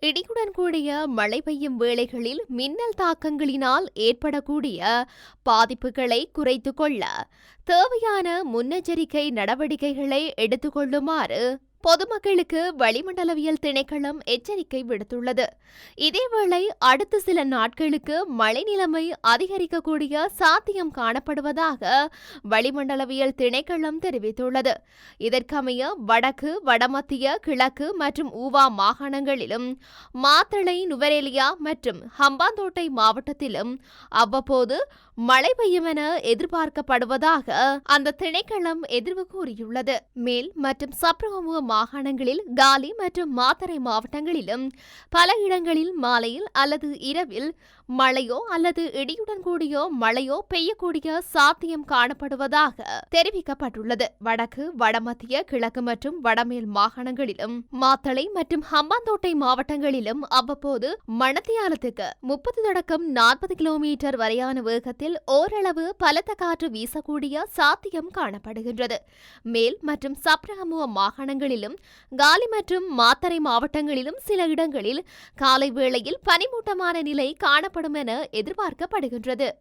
இடியுடன் கூடிய மழை பெய்யும் வேளைகளில் மின்னல் தாக்கங்களினால் ஏற்படக்கூடிய பாதிப்புகளை குறைத்துக் கொள்ள தேவையான முன்னெச்சரிக்கை நடவடிக்கைகளை எடுத்துக்கொள்ளுமாறு பொதுமக்களுக்கு வளிமண்டலவியல் திணைக்களம் எச்சரிக்கை விடுத்துள்ளது. இதேவேளை அடுத்த சில நாட்களுக்கு மழை நிலைமை அதிகரிக்கக்கூடிய சாத்தியம் காணப்படுவதாக வளிமண்டலவியல் திணைக்களம் தெரிவித்துள்ளது. இதற்கமைய வடக்கு, வடமத்திய, கிழக்கு மற்றும் ஊவா மாகாணங்களிலும் மாத்தளை, நுவரெலியா மற்றும் ஹம்பாந்தோட்டை மாவட்டத்திலும் அவ்வப்போது மழை பெய்யும் என எதிர்பார்க்கப்படுவதாக அந்த திணைக்களம் எதிர்வு கூறியுள்ளது. மேல் மற்றும் சப்ரகமுவ மாகாணங்களில் காலி மற்றும் மாத்தறை மாவட்டங்களிலும் பல இடங்களில் மாலையில் அல்லது இரவில் மழையோ அல்லது இடியுடன் கூடியோ மழையோ பெய்யக்கூடிய சாத்தியம் காணப்படுவதாக தெரிவிக்கப்பட்டுள்ளது. வடக்கு, வடமத்திய, கிழக்கு மற்றும் வடமேல் மாகாணங்களிலும் மாத்தளை மற்றும் ஹம்பாந்தோட்டை மாவட்டங்களிலும் அவ்வப்போது மணத்தியாலத்துக்கு 30 தொடக்கம் 40 கிலோமீட்டர் வரையான வேகத்தில் ஓரளவு பலத்த காற்று வீசக்கூடிய சாத்தியம் காணப்படுகின்றது. மேல் மற்றும் சப்ரகமுவ மாகாணங்களிலும் காலி மற்றும் மாத்தறை மாவட்டங்களிலும் சில இடங்களில் காலை வேளையில் பனிமூட்டமான நிலை காணப்படும் என எதிர்பார்க்கப்படுகின்றது.